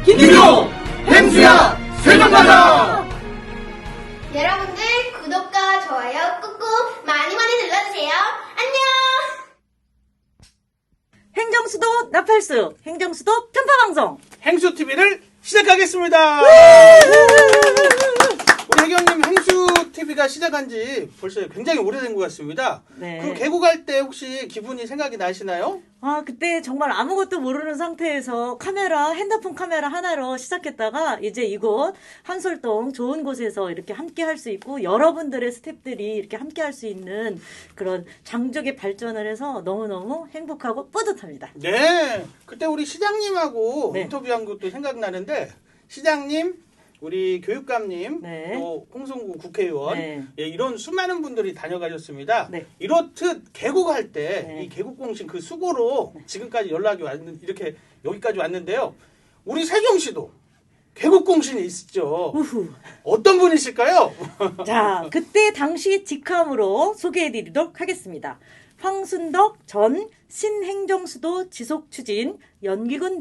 김일호 행수야 세종가자. 여러분들 구독과 좋아요 꾹꾹 많이 많이 눌러주세요. 안녕. 행정수도 나팔수 행정수도 편파방송 행수TV를 시작하겠습니다. 우리 혜경님 행수TV가 시작한 지 벌써 굉장히 오래된 것 같습니다. 네. 그 개국할 때 혹시 기분이 생각이 나시나요? 그때 정말 아무것도 모르는 상태에서 핸드폰 카메라 하나로 시작했다가 이제 이곳 한솔동 좋은 곳에서 이렇게 함께 할 수 있고 여러분들의 스태프들이 이렇게 함께 할 수 있는 그런 장족의 발전을 해서 너무너무 행복하고 뿌듯합니다. 네. 그때 우리 시장님하고 네. 인터뷰한 것도 생각나는데 시장님, 우리 교육감님, 네. 또 홍성구 국회의원 네. 예, 이런 수많은 분들이 다녀가셨습니다. 네. 이렇듯 개국할 때 네. 이 개국공신 그 수고로 지금까지 연락이 왔는 이렇게 여기까지 왔는데요. 우리 세종시도 개국공신이 있죠. 우후. 어떤 분이실까요? 자, 그때 당시 직함으로 소개해드리도록 하겠습니다. 황순덕 전 신행정수도 지속추진 연기군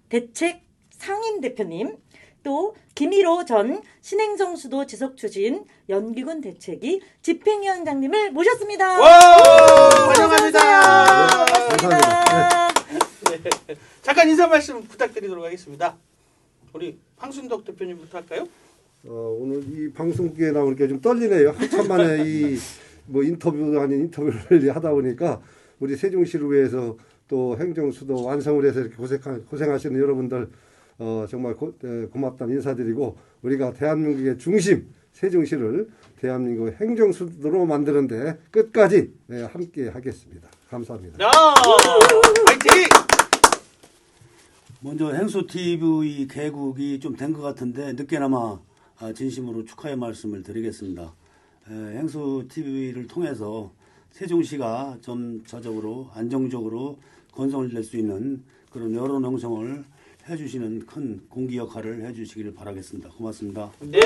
대책 상임대표님, 또 김일호 전 신행정수도 지속추진 연기군 대책위 집행위원장님을 모셨습니다. 와, 환영합니다. 반갑습니다. 네. 잠깐 인사 말씀 부탁드리도록 하겠습니다. 우리 황순덕 대표님부터 할까요? 오늘 이 방송국에 나오니까 좀 떨리네요. 한참 만에 인터뷰 아닌 인터뷰를 하다 보니까 우리 세종시를 위해서 또 행정수도 완성을 해서 이렇게 고생하시는 여러분들 정말 고맙다는 인사드리고 우리가 대한민국의 중심 세종시를 대한민국 행정수도로 만드는데 끝까지 함께 하겠습니다. 감사합니다. 야, 파이팅! 먼저 행수TV 개국이 좀 된 것 같은데 늦게나마 진심으로 축하의 말씀을 드리겠습니다. 행수TV를 통해서 세종시가 점차적으로 안정적으로 건설될 수 있는 그런 여론 형성을 해주시는 큰 공기 역할을 해주시기를 바라겠습니다. 고맙습니다. 네.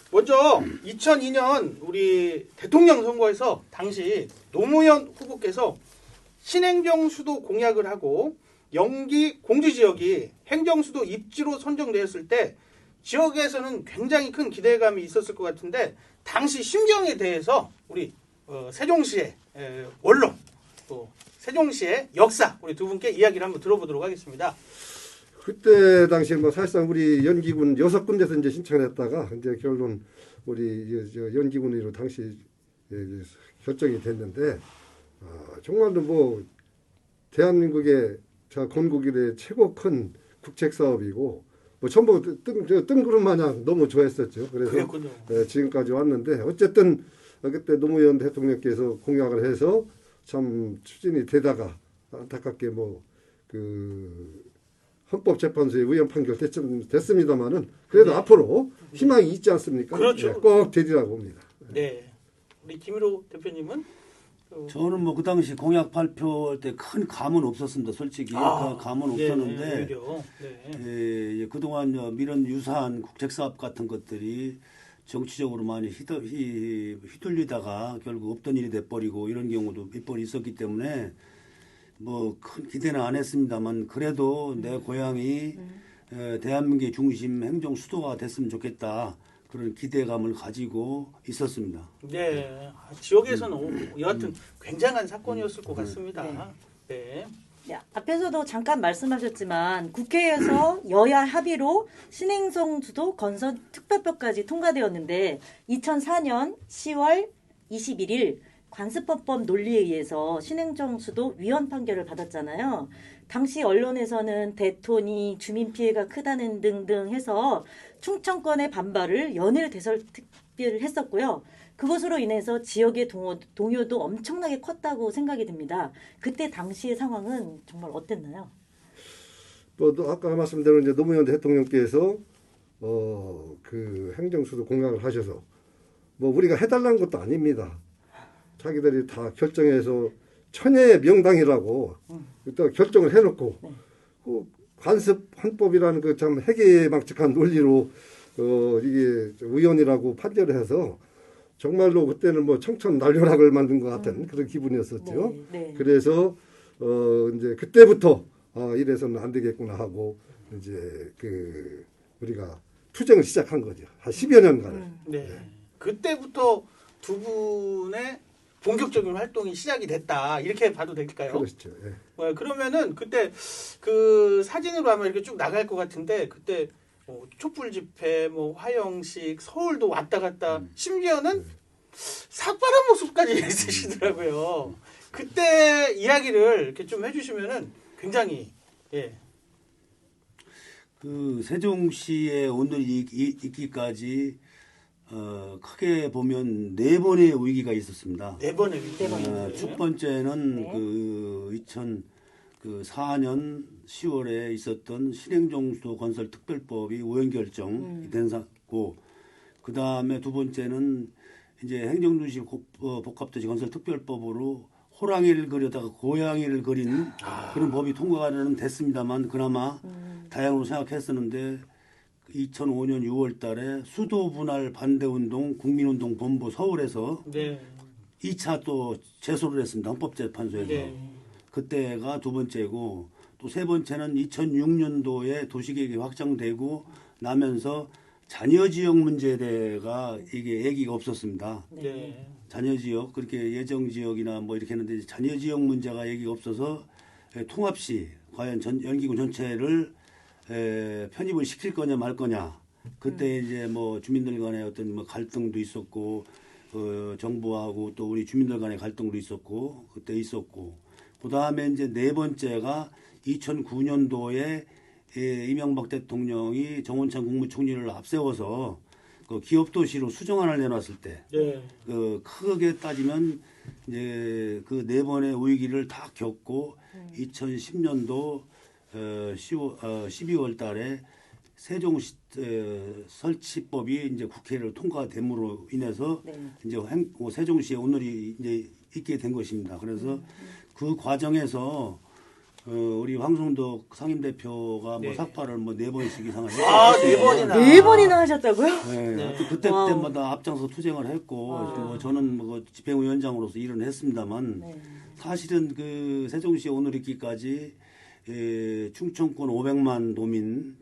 먼저 2002년 우리 대통령 선거에서 당시 노무현 후보께서 신행정수도 공약을 하고 영기 공주지역이 행정수도 입지로 선정되었을 때 지역에서는 굉장히 큰 기대감이 있었을 것 같은데 당시 심경에 대해서 우리 세종시의 원로 또 세종시의 역사 우리 두 분께 이야기를 한번 들어보도록 하겠습니다. 그때 당시에 사실상 우리 연기군 6군데서 이제 신청을 했다가 이제 결론 우리 연기군으로 당시 결정이 됐는데 정말로 대한민국의 건국 이래 최고 큰 국책 사업이고 전부 뜬구름 마냥 너무 좋아했었죠. 그래서 지금까지 왔는데 어쨌든 그때 노무현 대통령께서 공약을 해서 참 추진이 되다가 안타깝게 헌법재판소의 위헌 판결 됐습니다만은 그래도 앞으로 희망이 있지 않습니까? 그렇죠. 꼭 되리라고 봅니다. 네. 우리 김일호 대표님은 저는 그 당시 공약 발표할 때 큰 감은 없었습니다. 솔직히 감은 없었는데 그동안 이런 유사한 국책사업 같은 것들이 정치적으로 많이 휘둘리다가 결국 없던 일이 돼버리고 이런 경우도 몇 번 있었기 때문에 큰 기대는 안 했습니다만 그래도 내 고향이 대한민국의 중심 행정 수도가 됐으면 좋겠다. 그런 기대감을 가지고 있었습니다. 네, 지역에서는 여하튼 굉장한 사건이었을 것 같습니다. 네. 앞에서도 잠깐 말씀하셨지만 국회에서 여야 합의로 신행정수도 건설 특별법까지 통과되었는데 2004년 10월 21일 관습헌법 논리에 의해서 신행정수도 위헌 판결을 받았잖아요. 당시 언론에서는 대토니 주민 피해가 크다는 등등 해서 충청권의 반발을 연일 대설특비를 했었고요. 그것으로 인해서 지역의 동요도 엄청나게 컸다고 생각이 듭니다. 그때 당시의 상황은 정말 어땠나요? 아까 말씀드린 이제 노무현 대통령께서 그 행정수도 공약을 하셔서 우리가 해달라는 것도 아닙니다. 자기들이 다 결정해서 천혜의 명당이라고 또 결정을 해놓고 그 관습헌법이라는 그 참 해괴망측한 논리로 이게 의원이라고 판결을 해서 정말로 그때는 청천난료락을 만든 것 같은 그런 기분이었었죠. 네. 그래서 이제 그때부터 이래서는 안 되겠구나 하고 이제 그 우리가 투쟁을 시작한 거죠. 한 10여 년간. 네. 그때부터 두 분의 본격적인 활동이 시작이 됐다. 이렇게 봐도 될까요? 그렇죠. 예. 그러면은 그때 그 사진으로 하면 이렇게 쭉 나갈 것 같은데 그때 촛불 집회, 뭐 화영식, 서울도 왔다 갔다 심지어는 삭발한 모습까지 있으시더라고요. 그때 이야기를 이렇게 좀 해주시면은 굉장히 예. 그 세종시에 오늘 있기까지 크게 보면 4번의 위기가 있었습니다. 네 번의 첫 번째는 네. 그 2004년 10월에 있었던 신행정수도 건설 특별법이 오연결정이 된 사고, 그 다음에 두 번째는 이제 행정도시 복합도시 건설 특별법으로 호랑이를 그려다가 고양이를 그린 그런 법이 통과는 됐습니다만 그나마 다행으로 생각했었는데 2005년 6월 달에 수도 분할 반대운동 국민운동 본부 서울에서 네. 2차 또 제소를 했습니다. 헌법재판소에서. 네. 그때가 두 번째고 또 세 번째는 2006년도에 도시계획이 확정되고 나면서 자녀지역 문제가 이게 얘기가 없었습니다. 네. 자녀지역 그렇게 예정지역이나 뭐 이렇게 했는데 자녀지역 문제가 얘기가 없어서 통합시 과연 연기군 전체를 편입을 시킬 거냐 말 거냐. 그때 이제 뭐 주민들 간의 어떤 뭐 갈등도 있었고 정부하고 또 우리 주민들 간의 갈등도 있었고 그때 있었고 그 다음에 이제 네 번째가 2009년도에 이명박 대통령이 정원찬 국무총리를 앞세워서 그 기업도시로 수정안을 내놨을 때, 네. 그 크게 따지면 이제 그 네 번의 위기를 다 겪고 2010년도 12월 달에 세종시 설치법이 이제 국회를 통과됨으로 인해서 네. 이제 세종시에 오늘이 이제 있게 된 것입니다. 그래서 그 과정에서 우리 황성덕 상임대표가 네. 뭐 삭발을 뭐 4번씩 이상을 했어요. 아, 4번이나. 4번이나 하셨다고요? 네. 네. 그때 와우. 때마다 앞장서 투쟁을 했고 뭐 저는 뭐 집행위원장으로서 일은 했습니다만 네. 사실은 그 세종시 오늘 있기까지 충청권 500만 도민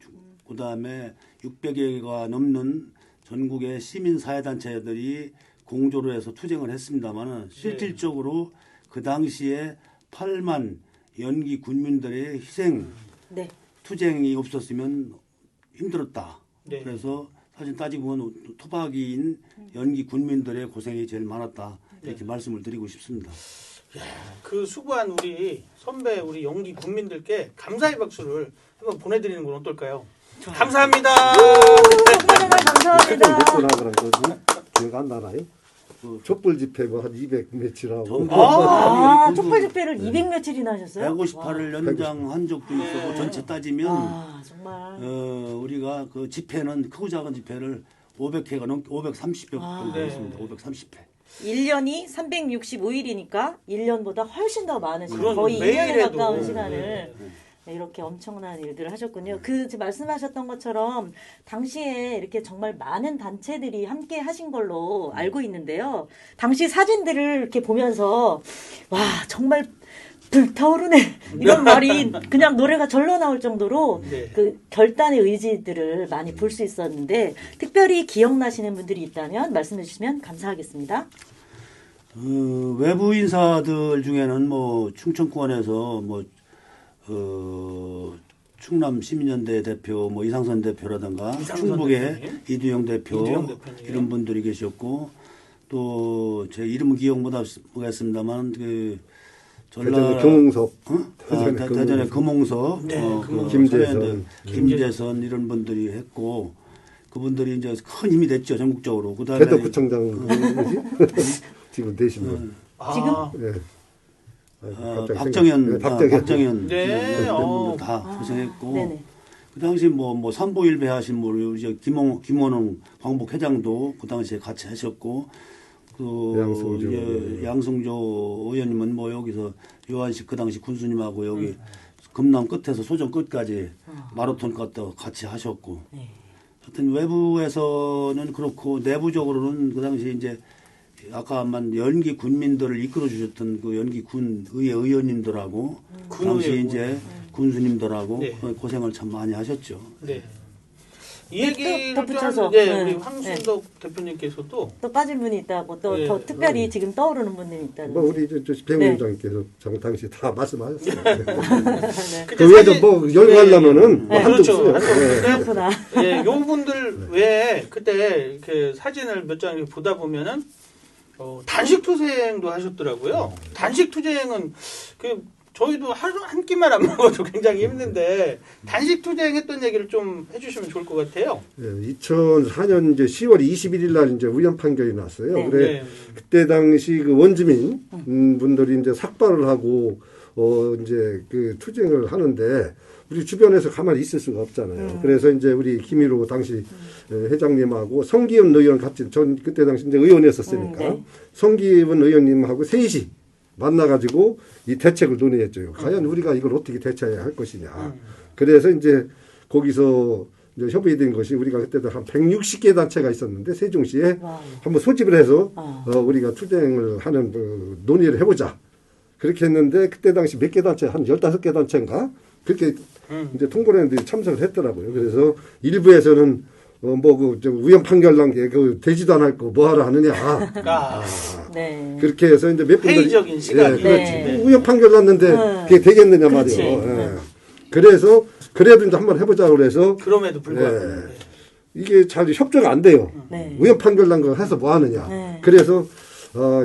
그다음에 600여개가 넘는 전국의 시민 사회단체들이 공조를 해서 투쟁을 했습니다만 실질적으로 그 당시에 8만 연기 군민들의 희생 네. 투쟁이 없었으면 힘들었다. 네. 그래서 사실 따지고 보면 토박이인 연기 군민들의 고생이 제일 많았다. 이렇게 말씀을 드리고 싶습니다. 그 수고한 우리 선배 우리 연기 국민들께 감사의 박수를 한번 보내드리는 건 어떨까요? 감사합니다. 정말 감사합니다. 몇번 하더라 그러지? 기억 안 나나요? 촛불 집회 뭐 한 200 며칠하고 전부 촛불 집회를 200 며칠이나 하셨어요? 158을 연장한 적도 있었고 전체 따지면 정말. 우리가 그 집회는 크고 작은 집회를 500회가 넘게 530회 정도 네. 했습니다. 530회. 1년이 365일이니까 1년보다 훨씬 더 많은 시간, 그런 거의 매일 2년에 해도. 가까운 시간을 네. 네, 이렇게 엄청난 일들을 하셨군요. 그 말씀하셨던 것처럼 당시에 이렇게 정말 많은 단체들이 함께 하신 걸로 알고 있는데요. 당시 사진들을 이렇게 보면서 와 정말 불타오르네 이런 말이 그냥 노래가 절로 나올 정도로 네. 그 결단의 의지들을 많이 볼 수 있었는데 특별히 기억나시는 분들이 있다면 말씀해 주시면 감사하겠습니다. 외부 인사들 중에는 뭐 충청권에서 뭐 충남 시민연대 대표 뭐 이상선 대표라든가 이상선 충북의 대표님. 이두영 대표님. 이런 분들이 계셨고 또 제 이름은 기억 못 하겠습니다만 그 대전의 금홍섭 대전의 금홍섭 네, 그 김재선. 서해대 김재선 이런 분들이 했고 그분들이 이제 큰 힘이 됐죠 전국적으로. 그다음에 대덕구청장 지금 되신 분. 지금 예. 박정현 박정현 네. 분들 다 고생했고 네네. 그 당시 뭐 삼보일배 하신 분 이제 김원웅 광복회장도 그 당시에 같이 하셨고 그 양승조 의원님은 뭐 여기서 요한식 그 당시 군수님하고 여기 금남 끝에서 소정 끝까지 마라톤 것도 같이 하셨고 하여튼 외부에서는 그렇고 내부적으로는 그 당시 이제 아까만 연기 군민들을 이끌어 주셨던 그 연기 군 의회 의원님들하고 그 당시 이제 군수님들하고 네. 고생을 참 많이 하셨죠. 네. 이 얘기를 덧붙여서, 좀, 네. 우리 황순덕 대표님께서도 또 빠진 분이 있다고 또 네. 더 특별히 지금 떠오르는 분들이 있다고. 뭐 우리 저 집행위원장께서 당시 다 말씀하셨어요. 그때 그 외에도 사실- 뭐 열거하려면은 뭐 네. 한도 그렇죠. 없어요. 한도 네. 없는데 그렇구나. 예, 요 분들 외에 그때 그 사진을 몇 장 보다 보면은 단식 투쟁도 하셨더라고요. 단식 투쟁은 그 저희도 하루 한 끼만 안 먹어도 굉장히 힘든데 단식 투쟁했던 얘기를 좀 해주시면 좋을 것 같아요. 2004년 이제 10월 21일 날 이제 우연 판결이 났어요. 네. 그래 네. 그때 당시 그 원주민 분들이 이제 삭발을 하고 이제 그 투쟁을 하는데 우리 주변에서 가만히 있을 수가 없잖아요. 그래서 이제 우리 김일호 당시 회장님하고 성기훈 의원 같이 전 그때 당시 이제 의원이었었으니까 네. 성기훈 의원님하고 셋이 만나가지고 이 대책을 논의했죠. 과연 우리가 이걸 어떻게 대처해야 할 것이냐. 그래서 이제 거기서 이제 협의된 것이 우리가 그때도 한 160개 단체가 있었는데 세종시에 와우. 한번 소집을 해서 아. 우리가 투쟁을 하는 논의를 해보자. 그렇게 했는데 그때 당시 몇 개 단체 한 15개 단체인가 그렇게 이제 통보했는데 참석을 했더라고요. 그래서 일부에서는 우연 판결 난 게 되지도 않을 거 뭐하러 하느냐. 네. 그렇게 해서 이제 몇 분들이 회의적인 시각이. 예, 그렇지. 네. 우연 판결 났는데 그게 되겠느냐 그렇지. 말이에요. 예. 네. 그래서 그래도 이제 한번 해보자 그래서 그럼에도 불구하고. 예. 이게 잘 협조가 안 돼요. 네. 우연 판결 난 거 해서 뭐 하느냐. 네. 그래서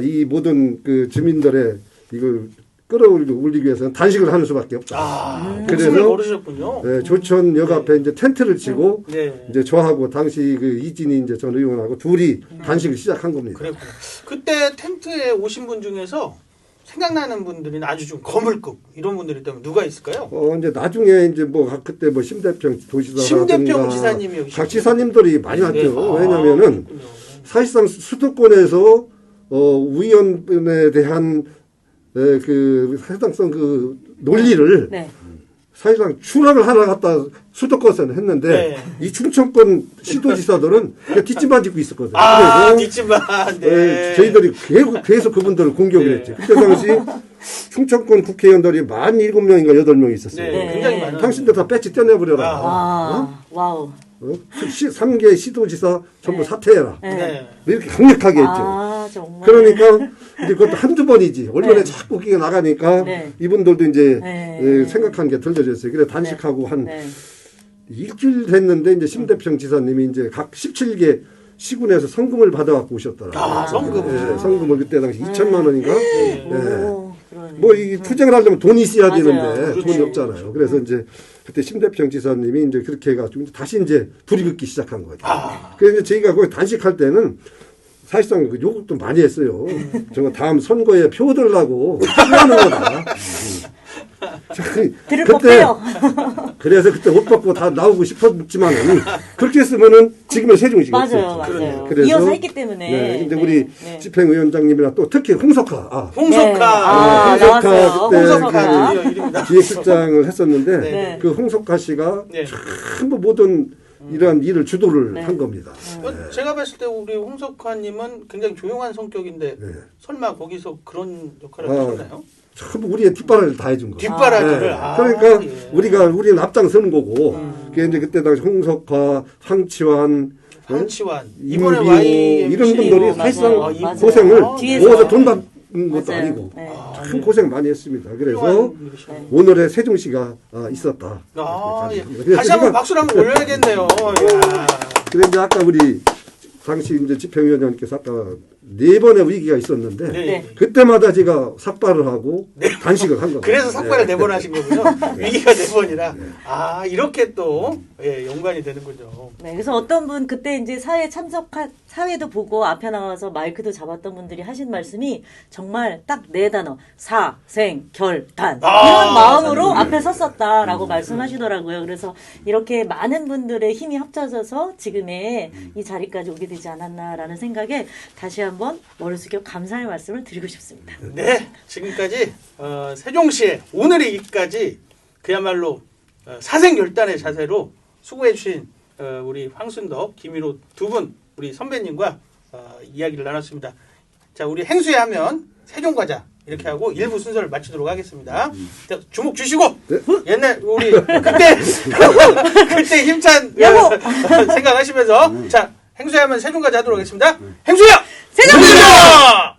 이 모든 그 주민들의 이걸 끌어올리기 위해서는 단식을 하는 수밖에 없다. 그래서 그래서 모르셨군요. 예, 조천역 앞에 이제 텐트를 치고 네. 이제 저하고 당시 그 이진희 이제 전 의원하고 둘이 단식을 시작한 겁니다. 그랬구나. 그때 텐트에 오신 분 중에서 생각나는 분들이 아주 좀 거물급 이런 분들이 있다면 누가 있을까요? 이제 나중에 이제 그때 심대평 도지사라든가 심대평 지사님이 여기 각 지사님들이 많이 왔죠. 네. 왜냐면은 그렇군요. 사실상 수도권에서 위원에 대한 그 해당성 그 논리를 네. 사실상 추락을 하나 갖다 수도권에서는 했는데 네. 이 충청권 시도지사들은 그냥 뒷짐만 짓고 있었거든요. 그래서 뒷집만. 네. 저희들이 계속 그분들을 공격을 네. 했죠. 그때 당시 충청권 국회의원들이 17명인가 8명 있었어요. 네. 굉장히 많아요. 당신들 다 배치 떼내버려라. 와우. 3개 시도지사 전부 네. 사퇴해라. 네. 이렇게 강력하게 했죠. 정말. 그러니까 이제 그것도 한두 번이지. 언론에 네. 자꾸 그게 나가니까 네. 이분들도 이제 네. 생각한 게 들려졌어요. 그래 단식하고 한 네. 일주일 됐는데 이제 심대평 지사님이 이제 각 17개 시군에서 성금을 받아갖고 오셨더라고요. 성금을. 성금을 그때 당시 2천만 원인가? 오, 그러네. 뭐 이 투쟁을 하려면 돈이 있어야 맞아요. 되는데 돈이 그렇죠. 없잖아요. 그래서 이제 그때 심대평 지사님이 이제 그렇게 해가지고 다시 이제 불이 붙기 시작한 거죠. 그래서 이제 저희가 거기 단식할 때는 사실상 그 욕도 많이 했어요. 정말 다음 선거에 표 얻으려고 하는 거다. 들을 법해요. 그래서 그때 옷 벗고 다 나오고 싶었지만은 그렇게 했으면은 지금의 세종시가 맞아요, 없었죠. 맞아요. 그래서 이어서 했기 때문에. 네, 이제 네, 우리 네. 집행위원장님이랑 또 특히 홍석화, 홍석화. 네. 나왔어요. 그때 홍석화. 드디어 이름이다. 기획실장을 했었는데 네. 그 홍석화 씨가 네. 전부 모든 이러한 일을 주도를 네. 한 겁니다. 제가 봤을 때 우리 홍석화님은 굉장히 조용한 성격인데 네. 설마 거기서 그런 역할을 아. 하셨나요? 전부 우리의 뒷바라지를 다 해준 거예요. 뒷바라지를. 네. 아, 그러니까 예. 우리는 앞장서는 거고 그게 이제 그때 당시 홍석화, 황치환, 한치환 이문비호 이번에 YMCA 이런 분들이 맞아요. 사실상 맞아요. 고생을 뒤에서. 모아서 돈 받는 것도 맞아요. 아니고 네. 참 고생 많이 했습니다. 그래서 훌륭한 일이시네요. 오늘의 세종시가 있었다. 예. 그래서 다시 한번 제가- 박수를 한번 올려야겠네요. 이야. 그런데 아까 우리 당시 이제 집행위원장님께서 아까 4번의 위기가 있었는데 네. 네. 그때마다 제가 삭발을 하고 단식을 한 겁니다. 그래서 삭발을 네. 4번 하신 거군요. 위기가 4번이라. 아, 이렇게 또, 연관이 되는군요. 네, 그래서 어떤 분 그때 이제 사회도 보고 앞에 나와서 마이크도 잡았던 분들이 하신 말씀이 정말 딱 4단어 사생결단 이런 마음으로 앞에 섰었다라고 말씀하시더라고요. 그래서 이렇게 많은 분들의 힘이 합쳐져서 지금의 이 자리까지 오게 되지 않았나라는 생각에 다시 한번 머리 숙여 감사의 말씀을 드리고 싶습니다. 네, 지금까지 세종시의 오늘의 일까지 그야말로 사생결단의 자세로 수고해주신 우리 황순덕, 김일호 두 분 우리 선배님과 이야기를 나눴습니다. 자, 우리 행수에 하면 세종과자 이렇게 하고 1부 순서를 마치도록 하겠습니다. 자, 주목 주시고 네. 옛날 우리 그때 그때 힘찬 생각하시면서 자 행수야만 세종까지 하도록 하겠습니다. 행수야 세종! 세종!